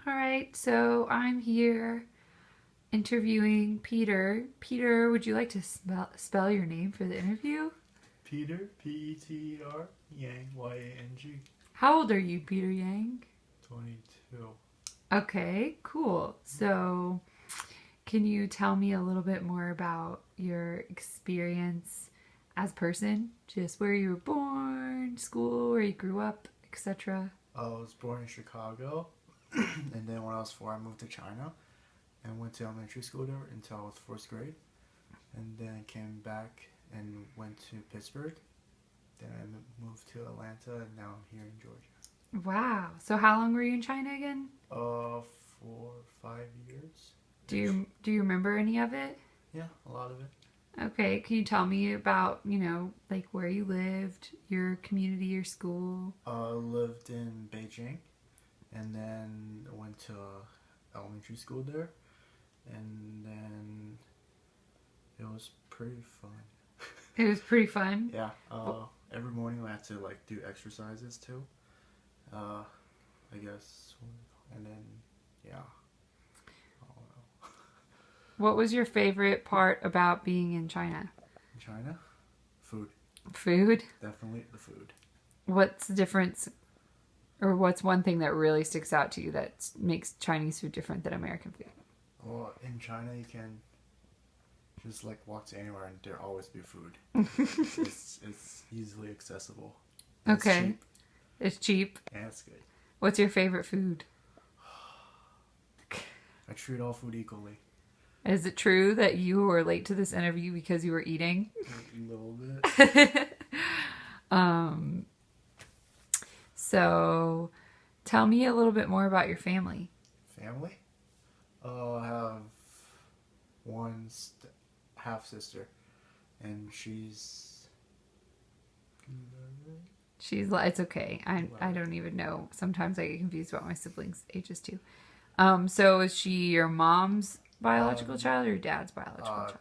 All right, so I'm here interviewing Peter. Peter, would you like to spell your name for the interview? Peter, Peter, Yang, Yang. How old are you, Peter Yang? 22. Okay, cool. So, can you tell me a little bit more about your experience as a person? Just where you were born, school, where you grew up, etc. I was born in Chicago, and then when I was 4, I moved to China and went to elementary school there until I was 4th grade. And then came back and went to Pittsburgh. Then I moved to Atlanta, and now I'm here in Georgia. Wow. So how long were you in China again? 4-5 years. Do you remember any of it? Yeah, a lot of it. Okay, can you tell me about, like where you lived, your community, your school? Lived in Beijing, and then went to elementary school there, and then it was pretty fun. It was pretty fun. Yeah. Every morning we had to do exercises too. I guess, and then yeah. I don't know. What was your favorite part about being in China? In China, food. Food? Definitely the food. What's the difference, or what's one thing that really sticks out to you that makes Chinese food different than American food? Well, in China you can just walk to anywhere and there always be food. it's easily accessible. Okay. It's cheap. And it's good. What's your favorite food? I treat all food equally. Is it true that you were late to this interview because you were eating? A little bit. So tell me a little bit more about your family. Family? I have one half sister, and she's It's okay. I don't even know. Sometimes I get confused about my siblings' ages too. So is she your mom's biological child or your dad's biological child?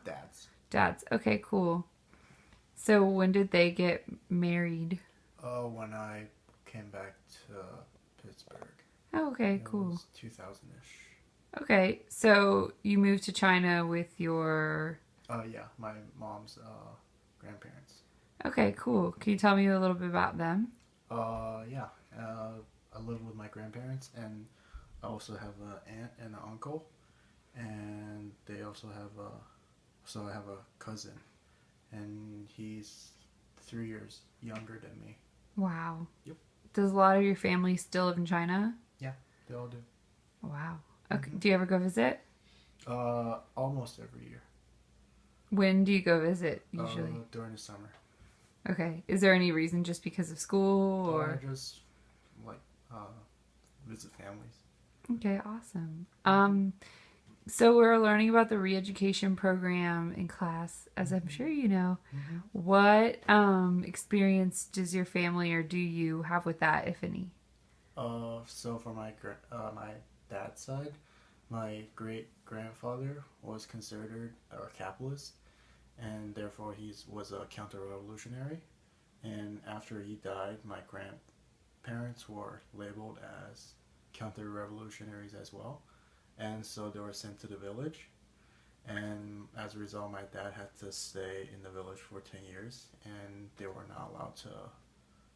Dad's. Okay, cool. So when did they get married? When I came back to Pittsburgh. Oh, okay, cool. It was 2000-ish. Okay, so you moved to China with your... Yeah, my mom's grandparents. Okay, cool. Can you tell me a little bit about them? Yeah. I live with my grandparents, and I also have an aunt and an uncle, and they also have I have a cousin, and he's 3 years younger than me. Wow. Yep. Does a lot of your family still live in China? Yeah, they all do. Wow. Okay. Mm-hmm. Do you ever go visit? Almost every year. When do you go visit usually? During the summer. Okay. Is there any reason, just because of school or? Just visit families. Okay, awesome. So we're learning about the re-education program in class, as I'm sure you know. Mm-hmm. What experience does your family or do you have with that, if any? So for my dad's side, my great grandfather was considered a capitalist, and therefore he was a counter-revolutionary. And after he died, my grandparents were labeled as counter-revolutionaries as well. And so they were sent to the village, and as a result my dad had to stay in the village for 10 years, and they were not allowed to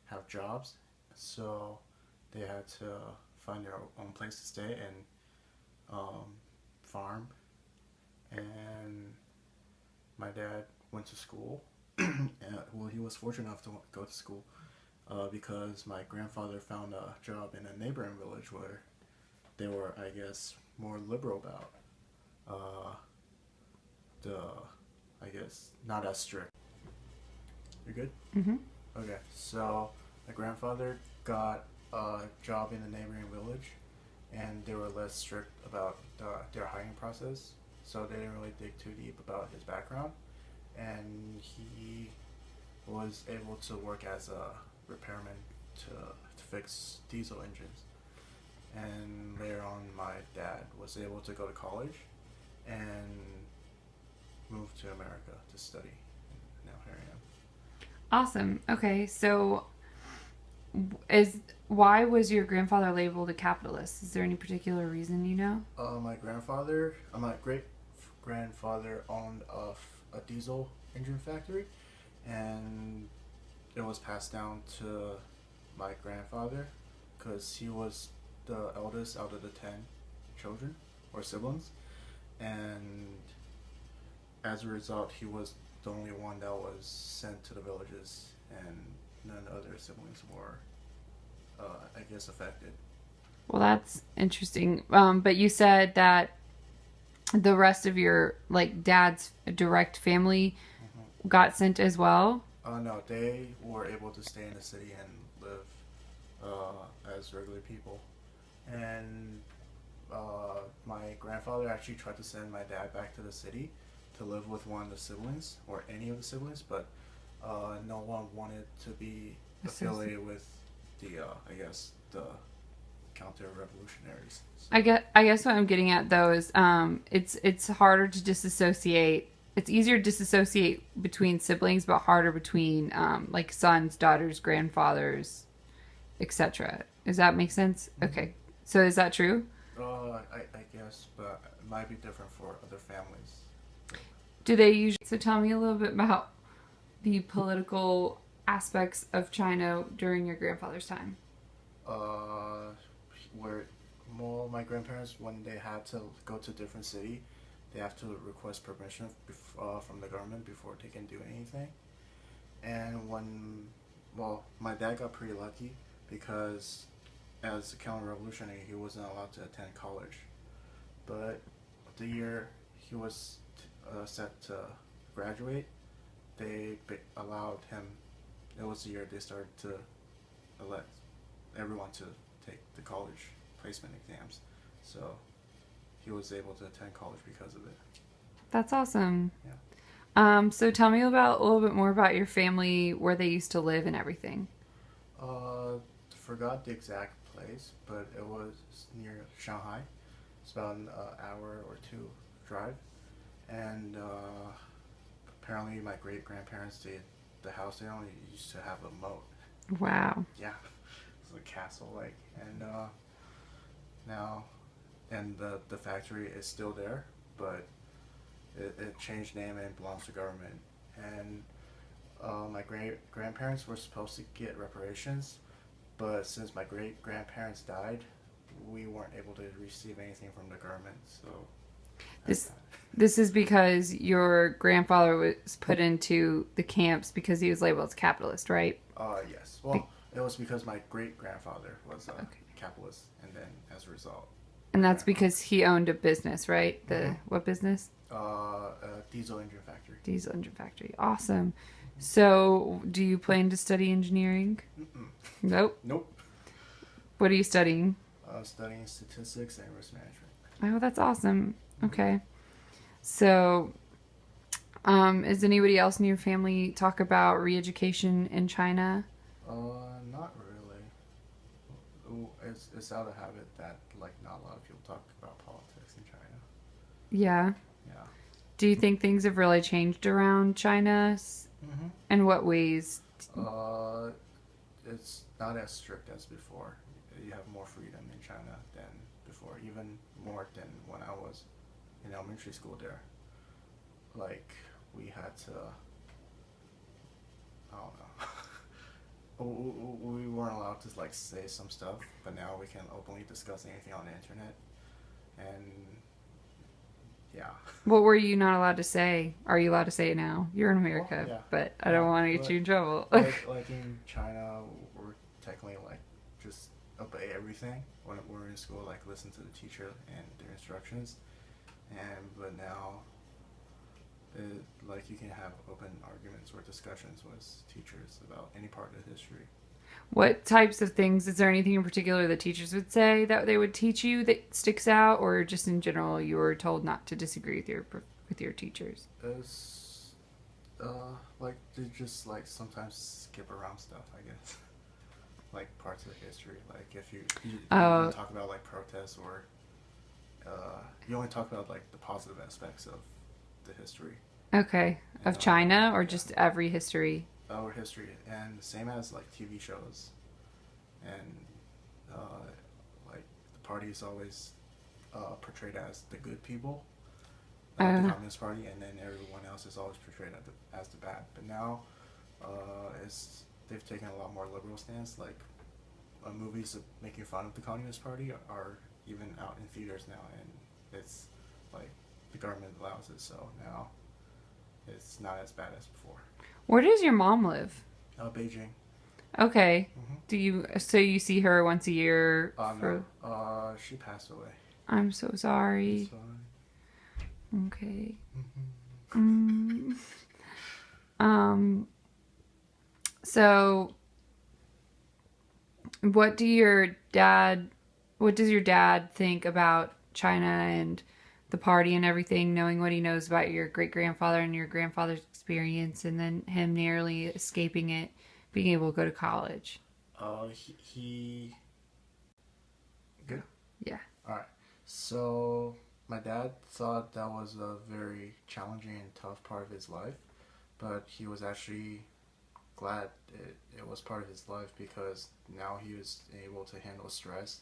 have jobs, so they had to find their own place to stay and farm. And my dad went to school. Well, he was fortunate enough to go to school because my grandfather found a job in a neighboring village where they were, I guess, more liberal about I guess, not as strict. You good? Mm-hmm. Okay, so my grandfather got a job in a neighboring village, and they were less strict about their hiring process, so they didn't really dig too deep about his background, and he was able to work as a repairman to fix diesel engines. And later on, my dad was able to go to college and move to America to study. And now here I am. Awesome. Okay, so is why was your grandfather labeled a capitalist? Is there any particular reason you know? My great grandfather owned a diesel engine factory, and it was passed down to my grandfather because he was the eldest out of the 10 children or siblings, and as a result, he was the only one that was sent to the villages, and none other siblings were, I guess, affected. Well, that's interesting. But you said that the rest of your like dad's direct family got sent as well. No, they were able to stay in the city and live as regular people. And my grandfather actually tried to send my dad back to the city to live with one of the siblings or any of the siblings, but no one wanted to be affiliated with the, I guess, the counter-revolutionaries. So. I guess what I'm getting at though is it's harder to disassociate. It's easier to disassociate between siblings, but harder between like sons, daughters, grandfathers, etc. Does that make sense? Okay. So is that true? I guess, but it might be different for other families. Do they usually... So tell me a little bit about the political aspects of China during your grandfather's time. Where more my grandparents, when they had to go to a different city, they have to request permission from the government before they can do anything. And my dad got pretty lucky because as a counter-revolutionary, he wasn't allowed to attend college. But the year he was set to graduate, they allowed him. It was the year they started to elect everyone to take the college placement exams. So he was able to attend college because of it. That's awesome. Yeah. So tell me a little bit more about your family, where they used to live and everything. Forgot the exact place, but it was near Shanghai. It's about an hour or two drive. And apparently my great-grandparents, the house they owned used to have a moat. Wow. Yeah. It was a castle-like. And now, and the factory is still there, but it changed name and belongs to government. And my great-grandparents were supposed to get reparations, but since my great-grandparents died, we weren't able to receive anything from the government, so... This is because your grandfather was put into the camps because he was labeled as a capitalist, right? Yes. Well, it was because my great-grandfather was a capitalist, and then as a result... And that's because he owned a business, right? What business? A diesel engine factory. Diesel engine factory. Awesome. So, do you plan to study engineering? Mm-mm. Nope. Nope. What are you studying? Studying statistics and risk management. Oh, that's awesome. Okay. So, is anybody else in your family talk about re-education in China? Not really. It's out of habit that like not a lot of people talk about politics in China. Yeah. Yeah. Do you think things have really changed around China? Mm-hmm. In what ways? It's not as strict as before. You have more freedom in China than before, even more than when I was in elementary school there. Like, we had to, I don't know, we weren't allowed to, like, say some stuff, but now we can openly discuss anything on the internet, and, yeah. What were you not allowed to say? Are you allowed to say it now? You're in America, yeah. but I don't want to get you in trouble. like in China, we're technically, like, just obey everything when we're in school, like, listen to the teacher and their instructions. But now, like, you can have open arguments or discussions with teachers about any part of history. What types of things? Is there anything in particular that teachers would say that they would teach you that sticks out, or just in general you were told not to disagree with your teachers? It's like they just like sometimes skip around stuff, I guess. Like parts of history, like if you talk about like protests or you only talk about like the positive aspects of the history. Okay, of China or just every history? Or history, and same as like TV shows. and like the party is always portrayed as the good people, the Communist Party, and then everyone else is always portrayed as the bad. But now, they've taken a lot more liberal stance. Like movies making fun of the Communist Party are even out in theaters now, and it's like the government allows it. So now it's not as bad as before. Where does your mom live? Beijing. Okay. So you see her once a year? No. She passed away. I'm so sorry. It's fine. Okay. So what does your dad think about China and the party and everything, knowing what he knows about your great-grandfather and your grandfather's experience, and then him nearly escaping it, being able to go to college? He good? Yeah. Alright. So my dad thought that was a very challenging and tough part of his life, but he was actually glad it was part of his life, because now he was able to handle stress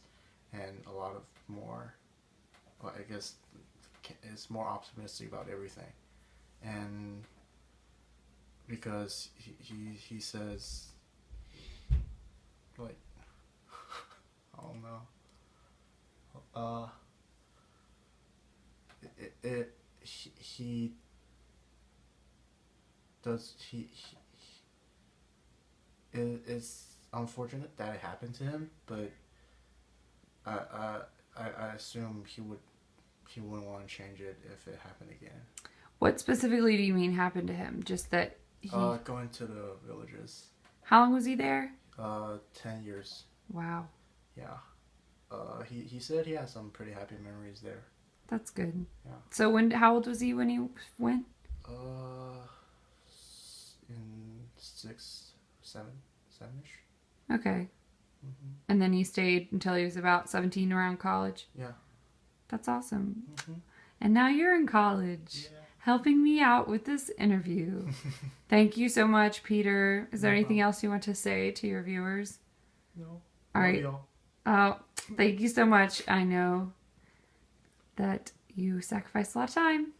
and a lot of more, well, I guess is more optimistic about everything. And because he says, like, I don't know, he does it's unfortunate that it happened to him, but I assume he wouldn't want to change it if it happened again. What specifically do you mean happened to him? Just that he... going to the villages. How long was he there? 10 years. Wow. Yeah. He said he has some pretty happy memories there. That's good. Yeah. So how old was he when he went? In 6, 7-ish. Okay. And then he stayed until he was about 17 around college? Yeah. That's awesome. And now you're in college, helping me out with this interview. Thank you so much, Peter. Is there anything else you want to say to your viewers? No. All right. Oh, thank you so much. I know that you sacrificed a lot of time.